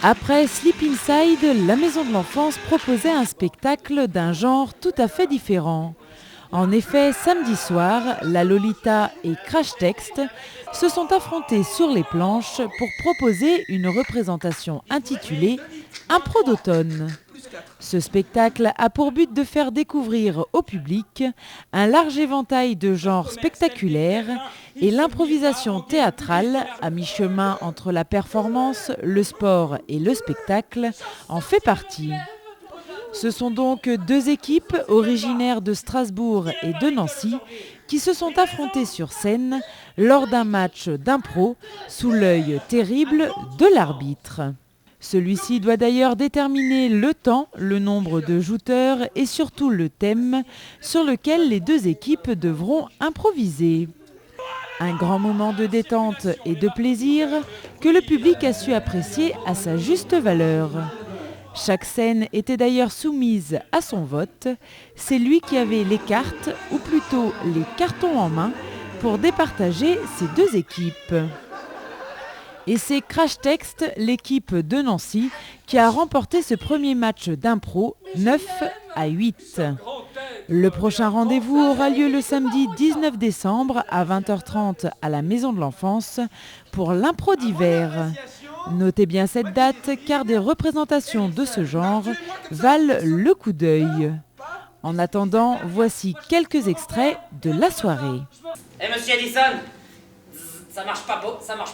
Après Sleep Inside, la Maison de l'Enfance proposait un spectacle d'un genre tout à fait différent. En effet, samedi soir, la Lolita et Crash Text se sont affrontés sur les planches pour proposer une représentation intitulée « Impro d'automne ». Ce spectacle a pour but de faire découvrir au public un large éventail de genres spectaculaires et l'improvisation théâtrale, à mi-chemin entre la performance, le sport et le spectacle, en fait partie. Ce sont donc deux équipes originaires de Strasbourg et de Nancy qui se sont affrontées sur scène lors d'un match d'impro sous l'œil terrible de l'arbitre. Celui-ci doit d'ailleurs déterminer le temps, le nombre de jouteurs et surtout le thème sur lequel les deux équipes devront improviser. Un grand moment de détente et de plaisir que le public a su apprécier à sa juste valeur. Chaque scène était d'ailleurs soumise à son vote. C'est lui qui avait les cartes, ou plutôt les cartons en main, pour départager ces deux équipes. Et c'est Crash Text, l'équipe de Nancy, qui a remporté ce premier match d'impro 9-8. Le prochain rendez-vous aura lieu le samedi 19 décembre à 20h30 à la Maison de l'Enfance pour l'impro d'hiver. Notez bien cette date car des représentations de ce genre valent le coup d'œil. En attendant, voici quelques extraits de la soirée. Monsieur Edison, ça marche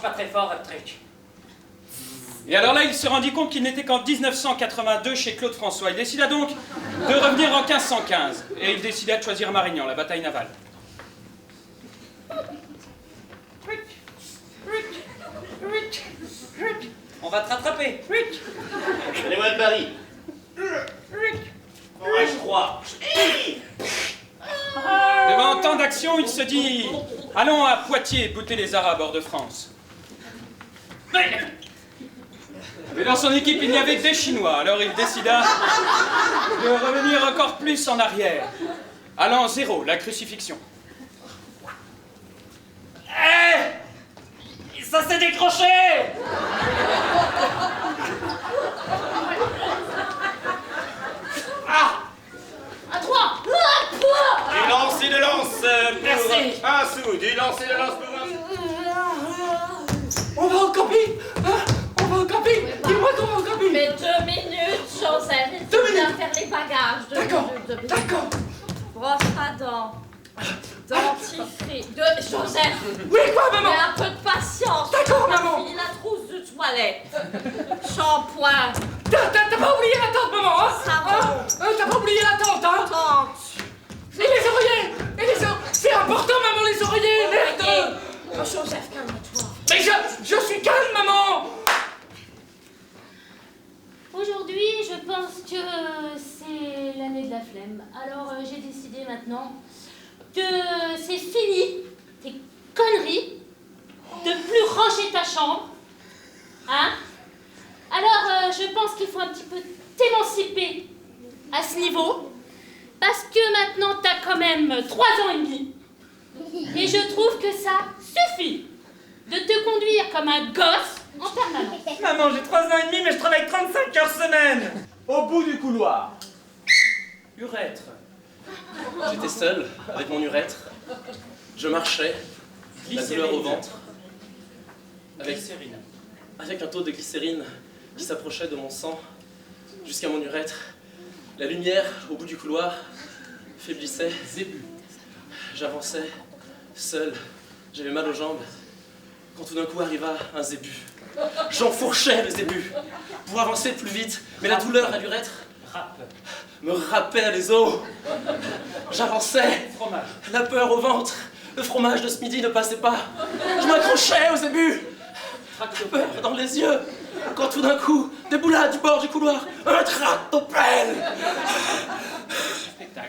pas très fort votre truc. Et alors là, il se rendit compte qu'il n'était qu'en 1982 chez Claude François. Il décida donc de revenir en 1515. Et il décida de choisir Marignan, la bataille navale. On va te rattraper. Donnez-moi le pari. Ouais, je crois. Devant tant d'actions, il se dit « Allons à Poitiers bouter les Arabes hors de France ». Mais dans son équipe, il y avait des Chinois, alors il décida de revenir encore plus en arrière. À l'an 0, la crucifixion. Ça s'est décroché. À 3. Du lancer de lance Merci. pour un sou. Du lancer de lance pour un sou. On va au camping. On va au camping. Dis-moi qu'on va au camping. Mais 2 minutes, Joseph. Il faut bien faire les bagages. D'accord. Brosse à dents. Dentifrice. Joseph. Oui, quoi, maman? Mais un peu de patience. D'accord, On a maman. fini la trousse de toilette. Shampoing. T'as pas oublié la tente, maman, hein? Savon. T'as pas oublié la tente, hein? Tente. Et les oreillers. C'est important, maman, les oreillers. Merde. Oh, Joseph, calme-toi. Mais je suis calme, maman. Aujourd'hui, je pense que c'est l'année de la flemme. Alors, j'ai décidé maintenant que c'est fini, tes conneries, de plus ranger ta chambre. Hein? Alors, je pense qu'il faut un petit peu t'émanciper à ce niveau, parce que maintenant, t'as quand même 3 ans et demi. Et je trouve que ça suffit de te conduire comme un gosse en permanence. Maman, j'ai 3 ans et demi, mais je travaille 35 heures semaine. Au bout du couloir. Urètre. J'étais seul, avec mon urètre. Je marchais, la douleur au ventre, avec un taux de glycérine qui s'approchait de mon sang jusqu'à mon urètre. La lumière, au bout du couloir, faiblissait. J'avançais, seul, j'avais mal aux jambes, quand tout d'un coup arriva un zébu. J'enfourchais le zébu pour avancer plus vite, mais la douleur à l'urètre me râpait les os. J'avançais, la peur au ventre, le fromage de ce midi ne passait pas. Je m'accrochais au zébu, la peur dans les yeux, quand tout d'un coup, des boulades du bord du couloir, un tractopelle.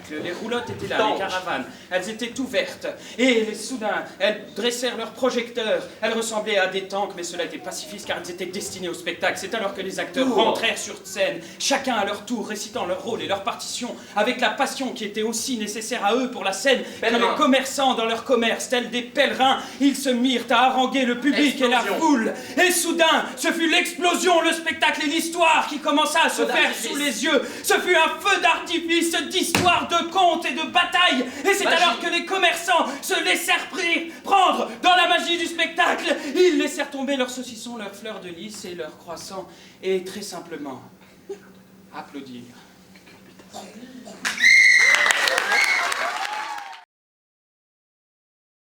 spectacle. Les roulottes étaient là, les caravanes, elles étaient ouvertes. Et soudain, elles dressèrent leurs projecteurs. Elles ressemblaient à des tanks, mais cela était pacifiste car elles étaient destinées au spectacle. C'est alors que les acteurs rentrèrent sur scène, chacun à leur tour, récitant leur rôle et leur partition, avec la passion qui était aussi nécessaire à eux pour la scène que les commerçants dans leur commerce, tels des pèlerins, ils se mirent à haranguer le public et la foule. Et soudain, ce fut l'explosion, le spectacle et l'histoire qui commença à se faire sous les yeux. Ce fut un feu d'artifice d'histoire, de contes et de batailles. Et c'est alors que les commerçants se laissèrent prendre dans la magie du spectacle. Ils laissèrent tomber leurs saucissons, leurs fleurs de lys et leurs croissants et très simplement applaudir.